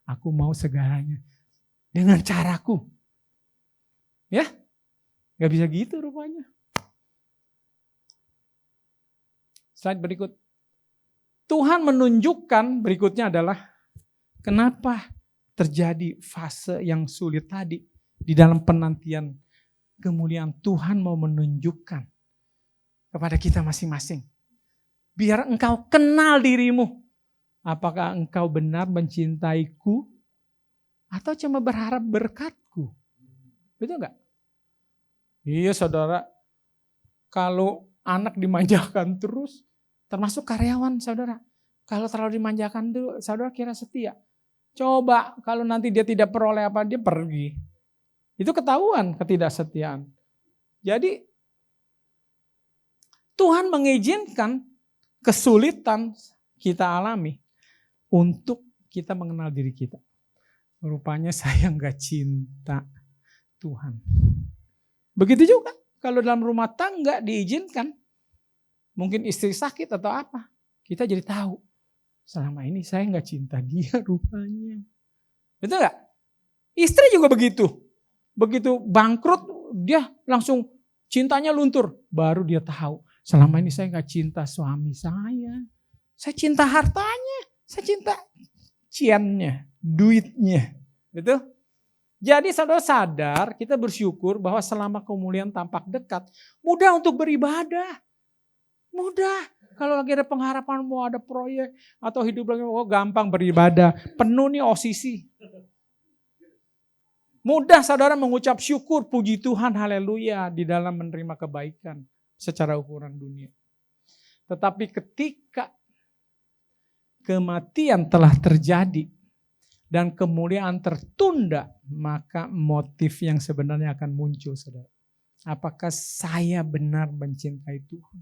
Aku mau segalanya dengan caraku. Ya. Gak bisa gitu rupanya. Slide berikut. Tuhan menunjukkan berikutnya adalah kenapa terjadi fase yang sulit tadi di dalam penantian kemuliaan. Tuhan mau menunjukkan kepada kita masing-masing. Biar engkau kenal dirimu. Apakah engkau benar mencintaiku atau cuma berharap berkatku? Betul enggak? Iya saudara, kalau anak dimanjakan terus, termasuk karyawan saudara. Kalau terlalu dimanjakan dulu, saudara kira setia. Coba kalau nanti dia tidak peroleh apa, dia pergi. Itu ketahuan ketidaksetiaan. Jadi Tuhan mengizinkan kesulitan kita alami untuk kita mengenal diri kita. Rupanya saya nggak cinta Tuhan. Begitu juga kalau dalam rumah tangga diizinkan, mungkin istri sakit atau apa, kita jadi tahu selama ini saya nggak cinta dia rupanya. Betul nggak? Istri juga begitu. Begitu bangkrut, dia langsung cintanya luntur. Baru dia tahu selama ini saya nggak cinta suami saya. Saya cinta hartanya, saya cinta ciannya, duitnya. Betul? Jadi saudara sadar, kita bersyukur bahwa selama kemuliaan tampak dekat, mudah untuk beribadah. Mudah. Kalau lagi ada pengharapan mau ada proyek atau hidup lagi gampang beribadah. Penuh nih OCC. Mudah saudara mengucap syukur, puji Tuhan, haleluya di dalam menerima kebaikan secara ukuran dunia. Tetapi ketika kematian telah terjadi dan kemuliaan tertunda, maka motif yang sebenarnya akan muncul, saudara. Apakah saya benar mencintai Tuhan?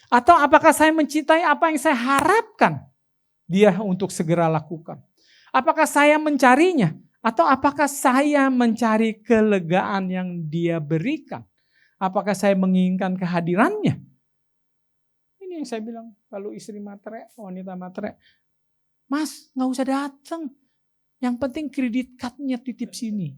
Atau apakah saya mencintai apa yang saya harapkan dia untuk segera lakukan? Apakah saya mencarinya? Atau apakah saya mencari kelegaan yang dia berikan? Apakah saya menginginkan kehadirannya? Ini yang saya bilang, kalau istri matre, wanita matre, Mas gak usah datang. Yang penting kredit cardnya titip sini.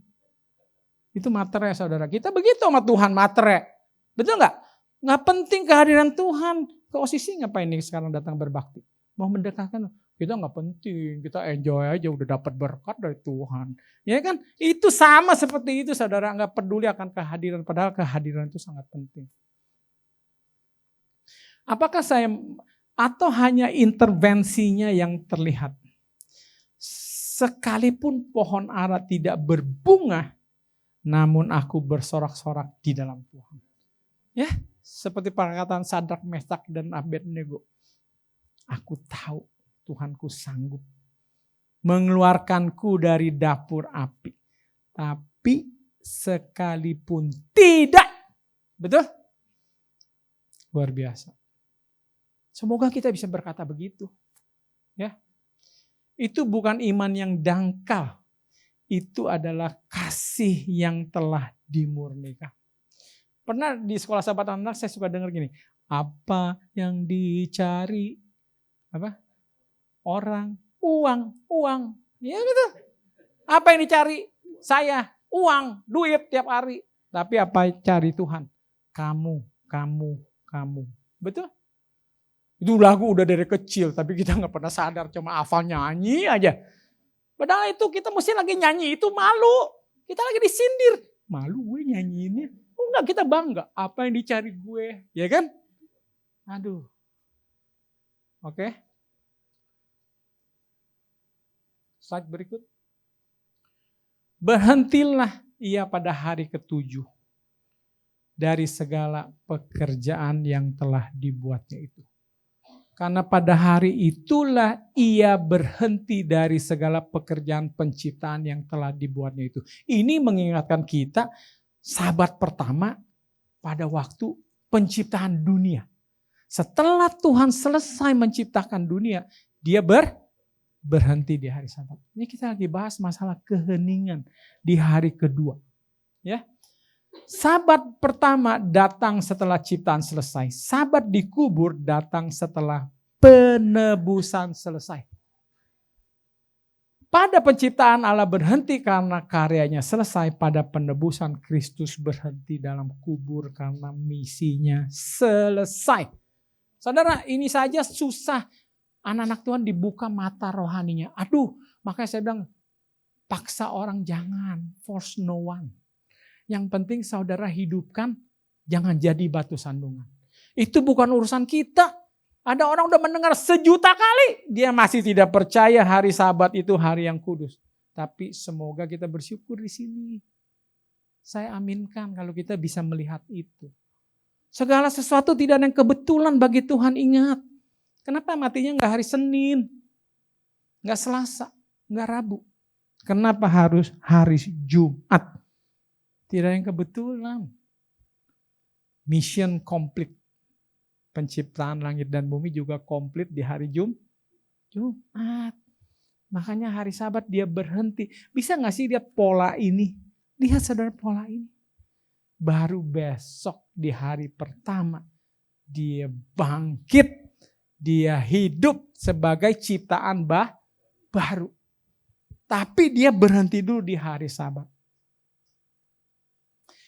Itu matre saudara. Kita begitu sama Tuhan matre. Betul gak? Gak penting kehadiran Tuhan. Ke OCC ngapain nih sekarang datang berbakti? Mau mendekatkan? Kita gak penting. Kita enjoy aja udah dapat berkat dari Tuhan. Ya kan? Itu sama seperti itu saudara. Gak peduli akan kehadiran. Padahal kehadiran itu sangat penting. Apakah saya atau hanya intervensinya yang terlihat? Sekalipun pohon ara tidak berbunga, namun aku bersorak-sorak di dalam Tuhan. Ya, seperti perkataan Sadrak, Mesak, dan Abednego. Aku tahu Tuhanku sanggup mengeluarkanku dari dapur api. Tapi sekalipun tidak. Betul? Luar biasa. Semoga kita bisa berkata begitu. Ya. Itu bukan iman yang dangkal. Itu adalah kasih yang telah dimurnikan. Pernah di sekolah sahabat anak saya suka dengar gini. Apa yang dicari? Apa? Orang, uang. Ya gitu. Apa yang dicari? Saya, uang, duit tiap hari. Tapi apa cari Tuhan? Kamu. Betul? Itu lagu udah dari kecil, tapi kita nggak pernah sadar, cuma hafal nyanyi aja. Padahal itu kita mesti lagi nyanyi, itu malu. Kita lagi disindir. Malu gue nyanyiinnya. Oh enggak, kita bangga. Apa yang dicari gue, ya kan? Aduh. Oke. Slide berikut. Berhentilah ia pada hari ke-7 dari segala pekerjaan yang telah dibuatnya itu. Karena pada hari itulah ia berhenti dari segala pekerjaan penciptaan yang telah dibuatnya itu. Ini mengingatkan kita, sahabat pertama pada waktu penciptaan dunia. Setelah Tuhan selesai menciptakan dunia, dia berhenti di hari Sabat. Ini kita lagi bahas masalah keheningan di hari kedua. Ya. Sabat pertama datang setelah ciptaan selesai. Sabat dikubur datang setelah penebusan selesai. Pada penciptaan Allah berhenti karena karyanya selesai. Pada penebusan Kristus berhenti dalam kubur karena misinya selesai. Saudara, ini saja susah. Anak-anak Tuhan dibuka mata rohaninya. Aduh, makanya saya bilang paksa orang jangan. Force no one. Yang penting saudara hidupkan, jangan jadi batu sandungan. Itu bukan urusan kita. Ada orang udah mendengar 1.000.000 kali. Dia masih tidak percaya hari Sabat itu hari yang kudus. Tapi semoga kita bersyukur di sini. Saya aminkan kalau kita bisa melihat itu. Segala sesuatu tidak ada yang kebetulan bagi Tuhan, ingat. Kenapa matinya nggak hari Senin? Nggak Selasa? Nggak Rabu? Kenapa harus hari Jumat? Tidak ada yang kebetulan. Mission complete. Penciptaan langit dan bumi juga komplit di hari Jumat. Makanya hari Sabat dia berhenti. Bisa gak sih lihat pola ini? Lihat saudara pola ini. Baru besok di hari pertama dia bangkit. Dia hidup sebagai ciptaan baru. Tapi dia berhenti dulu di hari Sabat.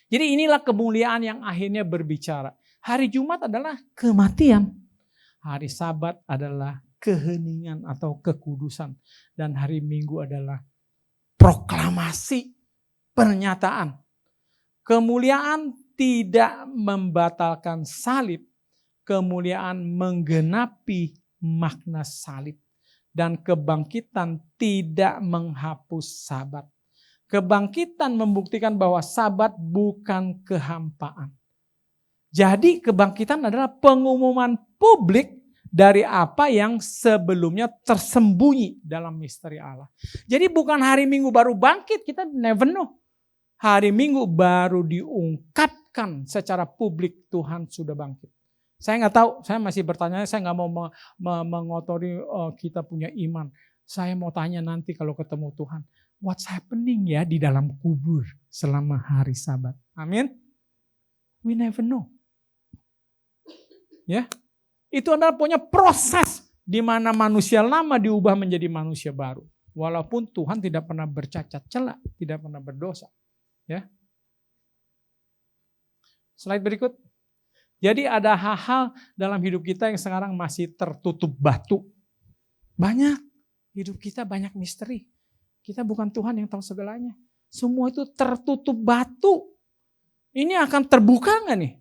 Jadi inilah kemuliaan yang akhirnya berbicara. Hari Jumat adalah kematian. Hari Sabat adalah keheningan atau kekudusan. Dan hari Minggu adalah proklamasi, pernyataan. Kemuliaan tidak membatalkan salib. Kemuliaan menggenapi makna salib. Dan kebangkitan tidak menghapus Sabat. Kebangkitan membuktikan bahwa Sabat bukan kehampaan. Jadi kebangkitan adalah pengumuman publik dari apa yang sebelumnya tersembunyi dalam misteri Allah. Jadi bukan hari Minggu baru bangkit, kita never know. Hari Minggu baru diungkapkan secara publik Tuhan sudah bangkit. Saya nggak tahu, saya masih bertanya, saya nggak mau mengotori kita punya iman. Saya mau tanya nanti kalau ketemu Tuhan. What's happening ya di dalam kubur selama hari Sabat. Amin. We never know. Ya, itu adalah punya proses di mana manusia lama diubah menjadi manusia baru. Walaupun Tuhan tidak pernah bercacat celah, tidak pernah berdosa. Ya. Slide berikut. Jadi ada hal-hal dalam hidup kita yang sekarang masih tertutup batu. Banyak. Hidup kita banyak misteri. Kita bukan Tuhan yang tahu segalanya. Semua itu tertutup batu. Ini akan terbuka nggak nih?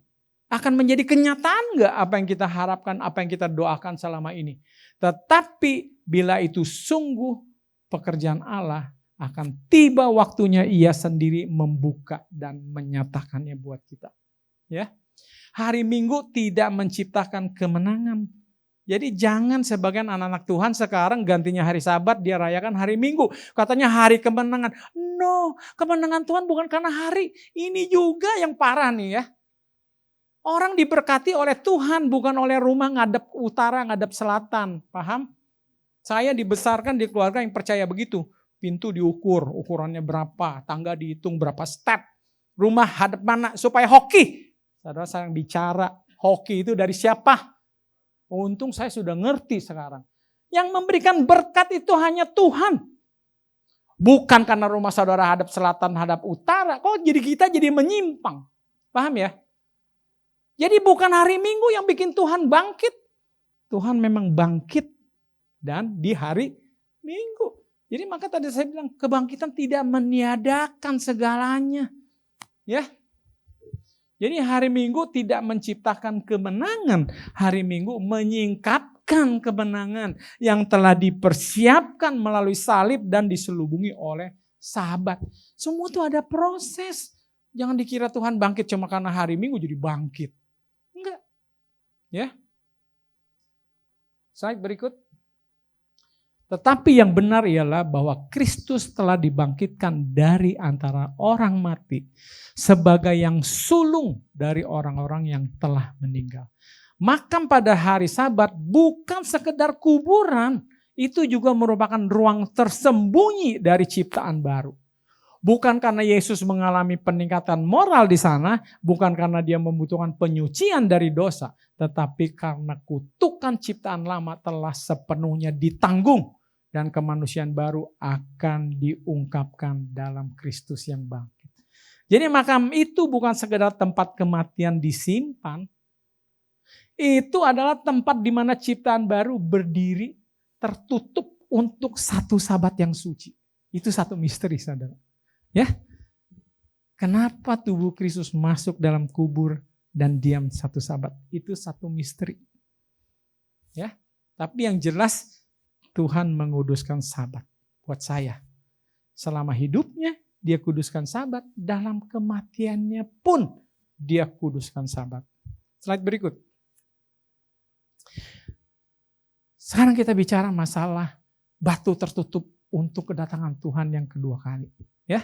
Akan menjadi kenyataan nggak apa yang kita harapkan, apa yang kita doakan selama ini? Tetapi bila itu sungguh pekerjaan Allah, akan tiba waktunya Ia sendiri membuka dan menyatakannya buat kita. Ya, hari Minggu tidak menciptakan kemenangan. Jadi jangan sebagian anak-anak Tuhan sekarang gantinya hari Sabat dia rayakan hari Minggu. Katanya hari kemenangan. No, kemenangan Tuhan bukan karena hari. Ini juga yang parah nih ya. Orang diberkati oleh Tuhan bukan oleh rumah ngadep utara, ngadep selatan. Paham? Saya dibesarkan di keluarga yang percaya begitu. Pintu diukur, ukurannya berapa, tangga dihitung berapa step. Rumah hadap mana supaya hoki. Saudara saya bicara hoki itu dari siapa? Untung saya sudah ngerti sekarang. Yang memberikan berkat itu hanya Tuhan. Bukan karena rumah saudara hadap selatan, hadap utara. Kok jadi kita jadi menyimpang. Paham ya? Jadi bukan hari Minggu yang bikin Tuhan bangkit. Tuhan memang bangkit. Dan di hari Minggu. Jadi maka tadi saya bilang kebangkitan tidak meniadakan segalanya. Ya. Jadi hari Minggu tidak menciptakan kemenangan. Hari Minggu menyingkapkan kemenangan yang telah dipersiapkan melalui salib dan diselubungi oleh Sabat. Semua itu ada proses. Jangan dikira Tuhan bangkit cuma karena hari Minggu jadi bangkit. Enggak. Ya. Slide berikut. Tetapi yang benar ialah bahwa Kristus telah dibangkitkan dari antara orang mati sebagai yang sulung dari orang-orang yang telah meninggal. Makam pada hari Sabat bukan sekedar kuburan, itu juga merupakan ruang tersembunyi dari ciptaan baru. Bukan karena Yesus mengalami peningkatan moral di sana, bukan karena dia membutuhkan penyucian dari dosa, tetapi karena kutukan ciptaan lama telah sepenuhnya ditanggung dan kemanusiaan baru akan diungkapkan dalam Kristus yang bangkit. Jadi makam itu bukan sekedar tempat kematian disimpan, itu adalah tempat di mana ciptaan baru berdiri tertutup untuk satu Sabat yang suci. Itu satu misteri, saudara. Ya, kenapa tubuh Kristus masuk dalam kubur dan diam satu Sabat? Itu satu misteri. Ya, tapi yang jelas Tuhan menguduskan Sabat buat saya. Selama hidupnya dia kuduskan Sabat, dalam kematiannya pun dia kuduskan Sabat. Slide berikut. Sekarang kita bicara masalah batu tertutup untuk kedatangan Tuhan yang kedua kali. Ya,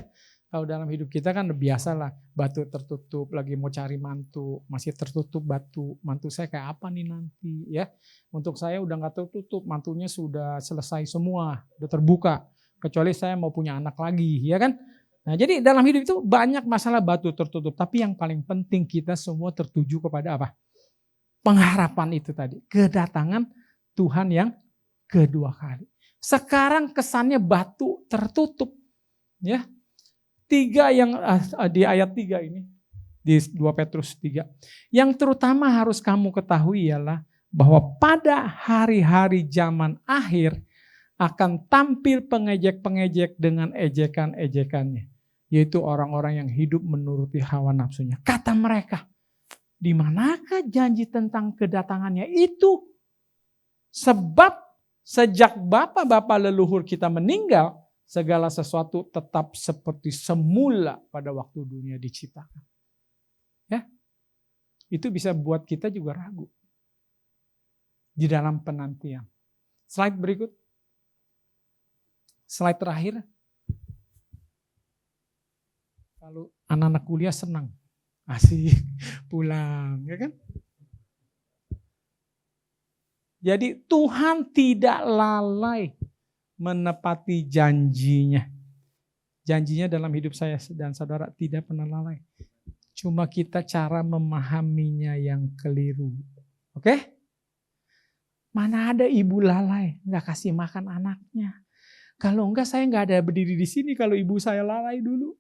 kalau dalam hidup kita kan biasalah batu tertutup, lagi mau cari mantu, masih tertutup batu, mantu saya kayak apa nih nanti ya. Untuk saya udah gak tertutup, mantunya sudah selesai semua, udah terbuka. Kecuali saya mau punya anak lagi, ya kan. Nah jadi dalam hidup itu banyak masalah batu tertutup, tapi yang paling penting kita semua tertuju kepada apa? Pengharapan itu tadi, kedatangan Tuhan yang kedua kali. Sekarang kesannya batu tertutup. Ya, 3 yang di ayat 3 ini, di 2 Petrus 3. Yang terutama harus kamu ketahui ialah bahwa pada hari-hari zaman akhir akan tampil pengejek-pengejek dengan ejekan-ejekannya. Yaitu orang-orang yang hidup menuruti hawa nafsunya. Kata mereka, di manakah janji tentang kedatangannya itu? Sebab sejak bapak-bapak leluhur kita meninggal, segala sesuatu tetap seperti semula pada waktu dunia diciptakan. Ya, itu bisa buat kita juga ragu di dalam penantian. Slide berikut. Slide terakhir. Kalau anak-anak kuliah senang, asik pulang, ya kan? Jadi Tuhan tidak lalai menepati janjinya. Janjinya dalam hidup saya dan saudara tidak pernah lalai. Cuma kita cara memahaminya yang keliru. Oke? Mana ada ibu lalai nggak kasih makan anaknya. Kalau enggak saya nggak ada berdiri di sini kalau ibu saya lalai dulu.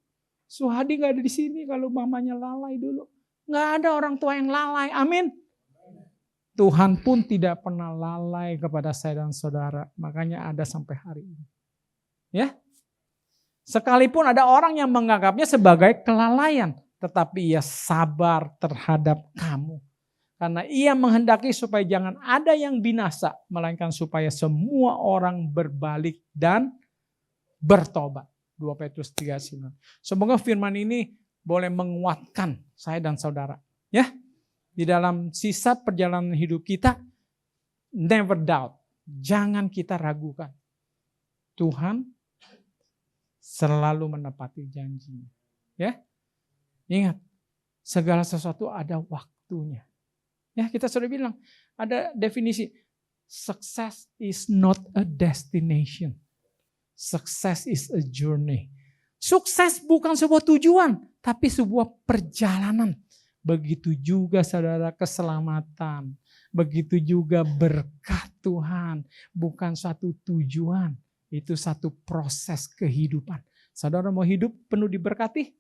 Suhadi nggak ada di sini kalau mamanya lalai dulu. Nggak ada orang tua yang lalai. Amin. Tuhan pun tidak pernah lalai kepada saya dan saudara. Makanya ada sampai hari ini. Ya. Sekalipun ada orang yang menganggapnya sebagai kelalaian. Tetapi ia sabar terhadap kamu. Karena ia menghendaki supaya jangan ada yang binasa. Melainkan supaya semua orang berbalik dan bertobat. 2 Petrus 3:9. Semoga firman ini boleh menguatkan saya dan saudara. Ya. Di dalam sisa perjalanan hidup kita, never doubt. Jangan kita ragukan. Tuhan selalu menepati janjinya. Ya, ingat, segala sesuatu ada waktunya. Ya, kita sudah bilang, ada definisi. Success is not a destination. Success is a journey. Sukses bukan sebuah tujuan, tapi sebuah perjalanan. Begitu juga saudara keselamatan. Begitu juga berkat Tuhan. Bukan satu tujuan. Itu satu proses kehidupan. Saudara mau hidup penuh diberkati?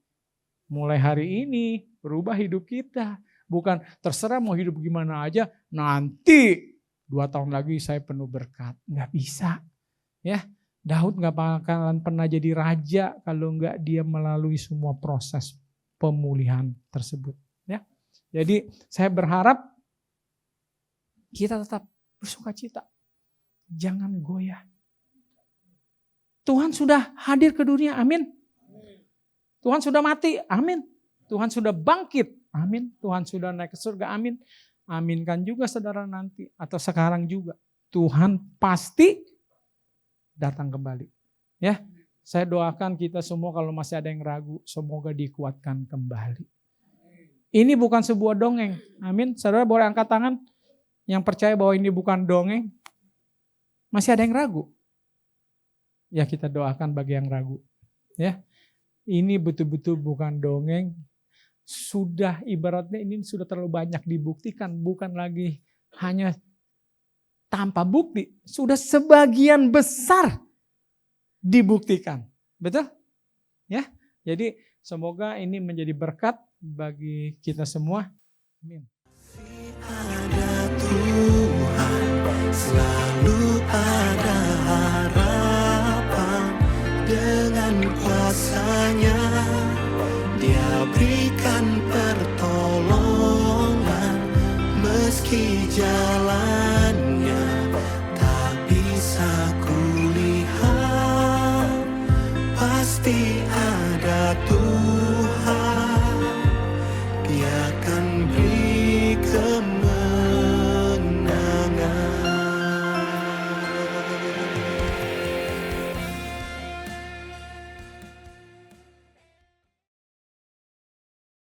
Mulai hari ini berubah hidup kita. Bukan terserah mau hidup gimana aja. Nanti 2 tahun lagi saya penuh berkat. Nggak bisa. Ya, Daud nggak bakalan pernah jadi raja kalau nggak dia melalui semua proses pemulihan tersebut. Jadi saya berharap kita tetap bersuka cita. Jangan goyah. Tuhan sudah hadir ke dunia, amin. Tuhan sudah mati, amin. Tuhan sudah bangkit, amin. Tuhan sudah naik ke surga, amin. Aminkan juga saudara nanti atau sekarang juga. Tuhan pasti datang kembali. Ya, saya doakan kita semua kalau masih ada yang ragu, semoga dikuatkan kembali. Ini bukan sebuah dongeng. Amin. Saudara boleh angkat tangan yang percaya bahwa ini bukan dongeng. Masih ada yang ragu. Ya kita doakan bagi yang ragu. Ya, ini betul-betul bukan dongeng. Sudah ibaratnya ini sudah terlalu banyak dibuktikan. Bukan lagi hanya tanpa bukti. Sudah sebagian besar dibuktikan. Betul? Ya. Jadi semoga ini menjadi berkat bagi kita semua. Amin. Ada Tuhan, selalu ada harapan. Dengan kuasa-Nya Dia berikan pertolongan. Meski jalannya tak bisa kulihat, pasti ada Tuhan